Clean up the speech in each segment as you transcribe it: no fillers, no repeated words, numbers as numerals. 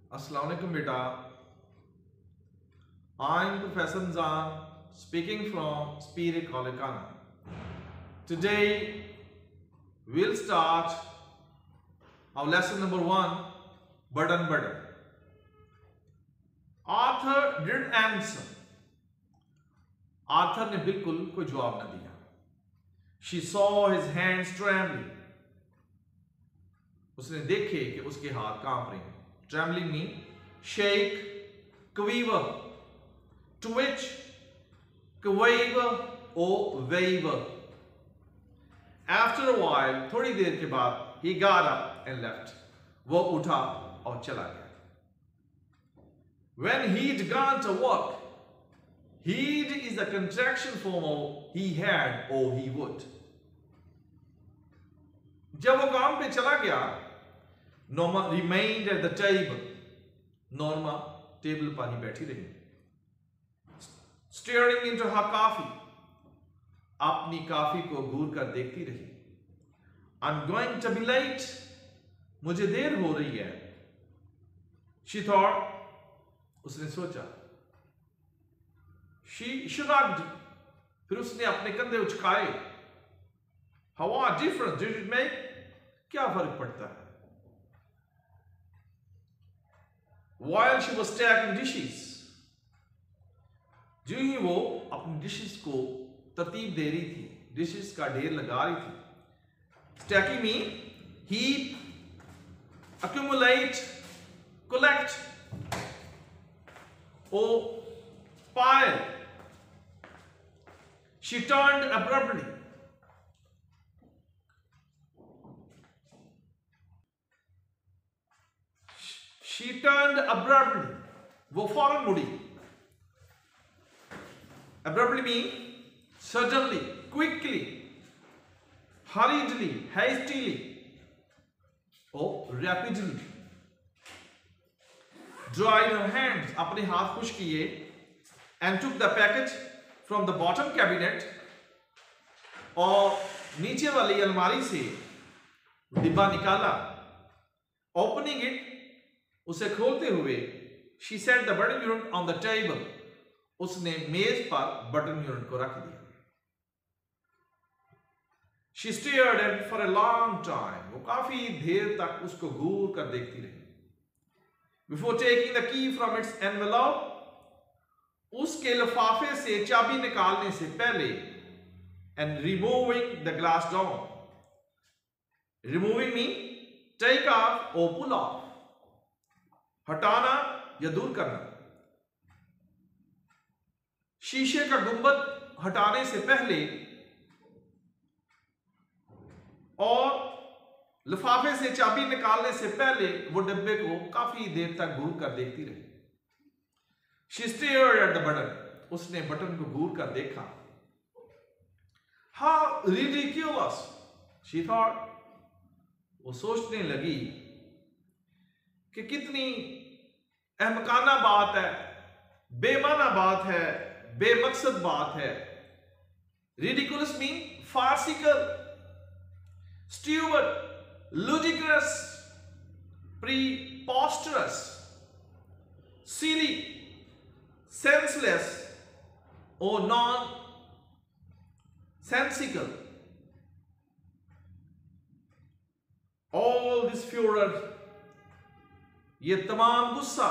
Assalamu alaikum beta. I'm Professor Nizam speaking from Spirit College Ghana. Today we'll start our lesson number 1, Button. Arthur didn't answer. Arthur ने बिल्कुल कोई जवाब न दिया. She saw his hands trembling. उसने देखे कि उसके हाथ कांप रहे हैं. Trembling means shake, quiver, twitch, quaver or waver. After a while, थोड़ी देर के बाद, he got up and left. वो उठा और चला गया. When he'd gone to work, he'd is the contraction form of he had or he would. जब वो काम पे चला गया, Norma remained at the table. Norma table पर ही बैठी रही. Staring into her coffee. अपनी कॉफी को घूर कर देखती रही. I'm going to be late. मुझे देर हो रही है. She thought. उसने सोचा. She shrugged. फिर उसने अपने कंधे उचकाए. How what difference did it make? क्या फर्क पड़ता है? While she was stacking dishes, जो ही वो अपनी डिशेस को तरतीब दे रही थी, डिशेस का ढेर लगा रही थी. Stacking means heap, accumulate, collect, or pile. She turned abruptly. She turned abruptly. वो फौरन मुड़ी. Abruptly means suddenly, quickly, hurriedly, hastily, or rapidly. Dried her hands, अपने हाथ खुश किए, and took the package from the bottom cabinet, और नीचे वाली अलमारी से डिब्बा निकाला. Opening it, उसे खोलते हुए, she set the button unit on the table. उसने मेज पर बटन यूनिट को रख दिया. She stared at it for a long time. वो काफी देर तक उसको घूर कर देखती रही. Before taking the key from its envelope, उसके लिफाफे से चाबी निकालने से पहले, and removing the glass door. Removing means take off or pull off. हटाना या दूर करना. शीशे का गुंबद हटाने से पहले और लिफाफे से चाबी निकालने से पहले वो डब्बे को काफी देर तक घूर कर देखती रही. She stared at the button. उसने बटन को घूर कर देखा. How ridiculous, she thought. वो सोचने लगी कि कितनी अहमकाना बात है, बेमाना बात है, बेमकसद बात है. Ridiculous means farcical, stupid, ludicrous, preposterous, silly, senseless, or nonsensical. All this furor, ये तमाम गुस्सा,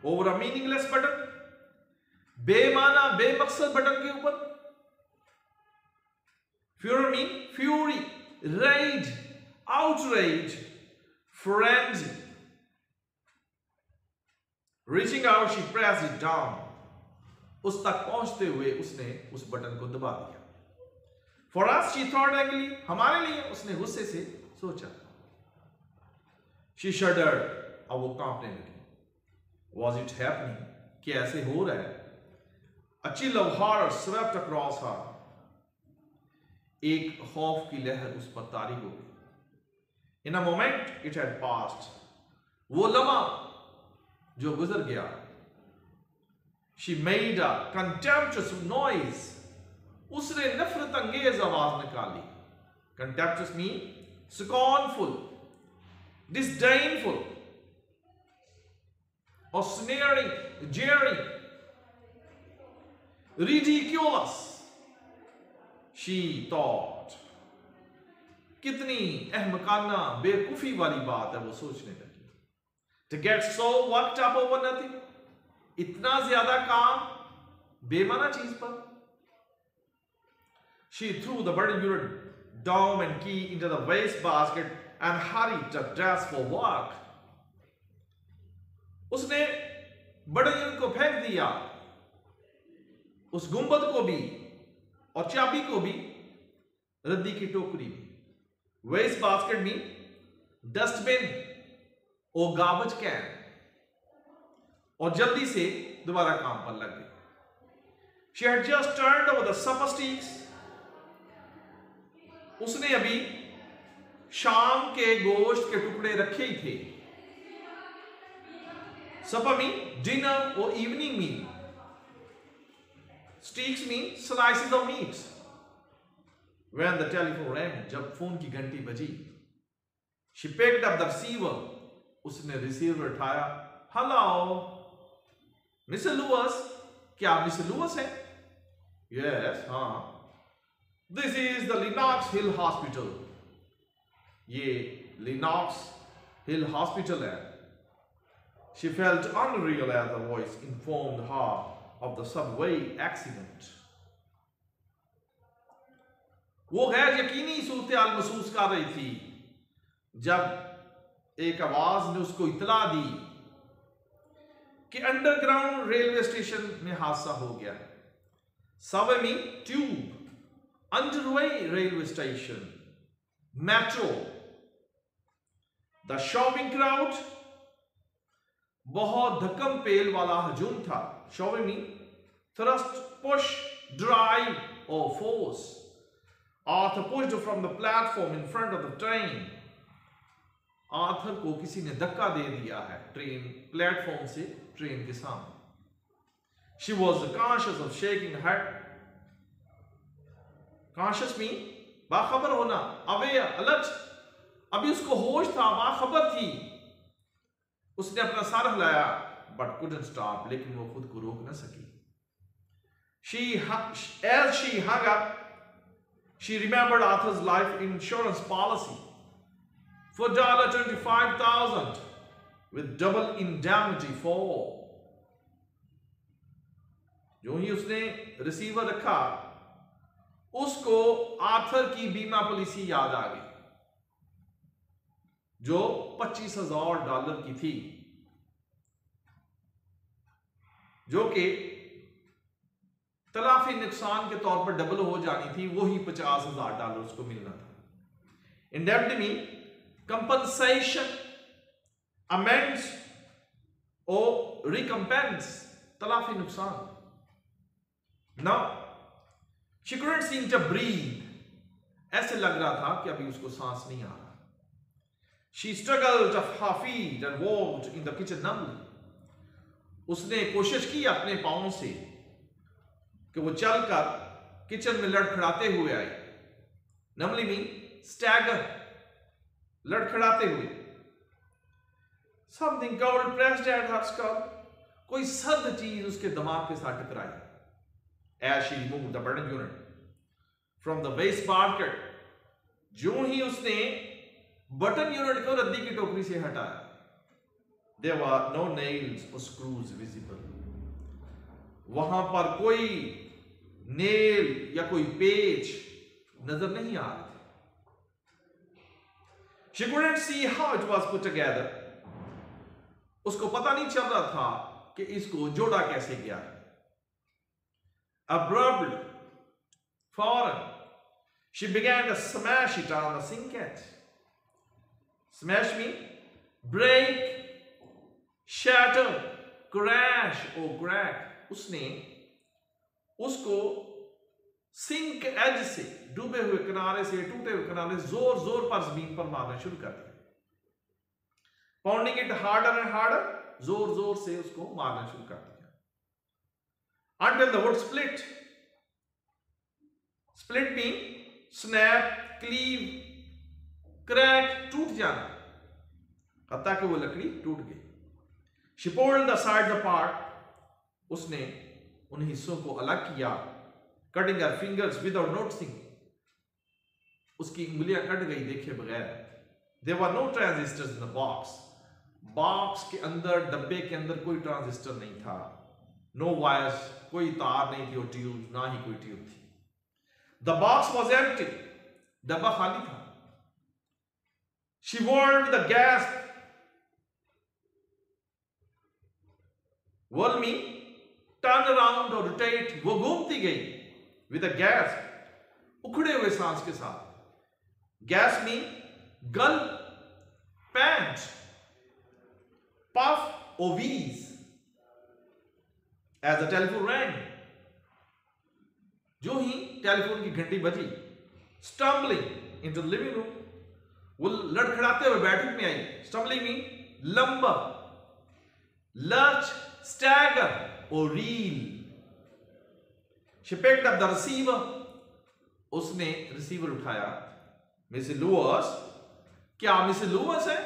over a meaningless button, बेमाना बेमकसद बटन के ऊपर. Furor means fury, rage, outrage, frenzy. Reaching out, she pressed it down. उस तक पहुंचते हुए उसने उस बटन को दबा दिया. For us, she thought angrily. हमारे लिए उसने गुस्से से सोचा. She shuddered. अब वो कांपने लगी. Was it happening? क्या ऐसे हो रहा है? A chill of horror swept across her. एक खौफ की लहर उस पर तारी हो गई. In a moment, it had passed. वो लम्हा जो गुजर गया. She made a contemptuous noise. उसने नफरत अंगेज आवाज निकाली. Contemptuous means scornful, disdainful. or sneering, jeering, ridiculous, she thought. कितनी अहमकाना बेवकूफी वाली बात है, वो सोचने लगी. To get so worked up over nothing, इतना ज्यादा काम बेमाना चीज पर. She threw the burden unit dome and key into the waste basket and hurried to dress for work. उसने बर्डन यूनिट को फेंक दिया, उस गुंबद को भी और चाबी को भी रद्दी की टोकरी में. वेस्ट बास्केट में डस्टबिन और गार्बेज कैन, और जल्दी से दोबारा काम पर लग गई. She had just turned over the supper sticks. उसने अभी शाम के गोश्त के टुकड़े रखे ही थे. सपर मीन डिनर और evening meal. Steaks mean slices of meat. When the telephone rang, जब फोन की घंटी बजी, she picked up the receiver. उसने रिसीवर उठाया. हेलो मिस्टर लुअस, क्या आप मिस्टर लुअस हैं? यस, हाँ. This is the Lenox Hill Hospital. ये Lenox Hill Hospital है. She felt unreal as the voice informed her of the subway accident. वो गैर यकीनी सूरत-ए-हाल महसूस कर रही थी जब एक आवाज ने उसको इतला दी कि अंडरग्राउंड रेलवे स्टेशन में हादसा हो गया. Subway mean tube, underway railway station, metro. The shopping crowd, बहुत धक्कम पेल वाला हजूम था. Shoving mean thrust, push, drive or force. Arthur pushed from the platform in front of the train. Arthur को किसी ने धक्का दे दिया है ट्रेन प्लेटफॉर्म से ट्रेन के सामने. She was conscious of shaking her head. Conscious mean बाखबर होना, अवेयर, अलर्ट. अभी उसको होश था, बाखबर थी. उसने अपना सर हिलाया, बट couldn't stop, लेकिन वो खुद को रोक न सकी. As she hung up, she remembered Arthur's life insurance policy for $25,000 with double indemnity for. जो ही उसने रिसीवर रखा, उसको आर्थर की बीमा पॉलिसी याद आ गई जो $25,000 की थी, जो कि तलाफी नुकसान के तौर पर डबल हो जानी थी. वही $50,000 उसको मिलना था. इंडेम्निटी मीन कंपनसेशन, अमेंड्स और रिकम्पेंस, तलाफी नुकसान. Now she couldn't seem to breathe. ऐसे लग रहा था कि अभी उसको सांस नहीं आ रहा. She struggled to her feet and walked in the kitchen numbly. उसने कोशिश की अपने पांवों से कि वो चलकर किचन में लड़खड़ाते हुए आई. Numbly mean stagger, लड़खड़ाते हुए. Something cold pressed at her skull. कोई सर्द चीज उसके दिमाग के साथ टकराई. As she removed the burden unit from the waste basket, जो ही उसने बटन यूनिट को रद्दी की टोकरी से हटाया, there were no nails or screws visible. वहां पर कोई नेल या कोई पेच नजर नहीं आ रहे थे. She couldn't see how it was put together. उसको पता नहीं चल रहा था कि इसको जोड़ा कैसे गया. Abruptly, foreign, she began to smash it on the sinkette. Smash mean break, shatter, crash or crack. उसने उसको सिंक एज से, डूबे हुए किनारे से, टूटे हुए किनारे जोर जोर पर जमीन पर मारना शुरू कर दिया. Pounding it harder and harder, जोर जोर से उसको मारना शुरू कर दिया. Until the wood split. Split mean snap, cleave, crack, टूट जाना. हत्ता कि वो लकड़ी टूट गई. She pulled the sides apart. उसने उन हिस्सों को अलग किया. Cutting her fingers without noticing. उसकी उंगलियां कट गई देखे बगैर. There were no transistors in the box. Box के अंदर, डब्बे के अंदर कोई ट्रांजिस्टर नहीं था. No wires, कोई तार नहीं थी और ट्यूब, ना ही कोई ट्यूब थी. The box was empty. डब्बा खाली था. She whirled with a gasp. Whirl me, turn around or rotate. वो घूमती गई. With a gasp. उखड़े हुए सांस के साथ. Gasp me, gulp, pant, puff or wheeze. As the telephone rang. जो ही टेलीफोन की घंटी बजी. Stumbling into the living room. वो लड़खड़ाते हुए बैठक में आई. Stumbling mean lumber, lurch, stagger or reel. She picked up the receiver. उसने रिसीवर उठाया. मिसेस लुअस, क्या मिसेस लुअस है?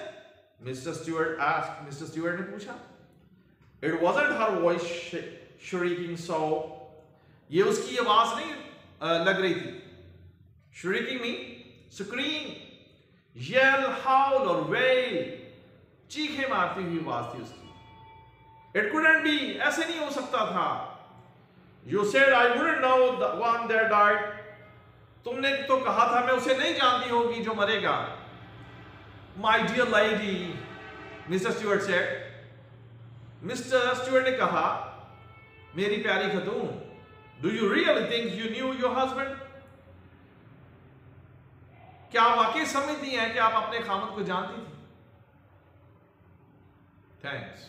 Mister Stuart asked. Mister Stuart ने पूछा. It wasn't her voice shrieking so. ये उसकी आवाज नहीं लग रही थी. Shrieking mean scream, yell, howl or wail. चीखें मारती हुई आवाज थी उसकी. It couldn't be. ऐसे नहीं हो सकता था. You said I wouldn't know the one that died. तुमने तो कहा था मैं उसे नहीं जानती होगी जो मरेगा. My dear lady, Mr. Stewart said. Mr. Stewart ने कहा, मेरी प्यारी खतून, do you really think you knew your husband? क्या आप वाकई समझती हैं कि आप अपने खामद को जानती थी? Thanks.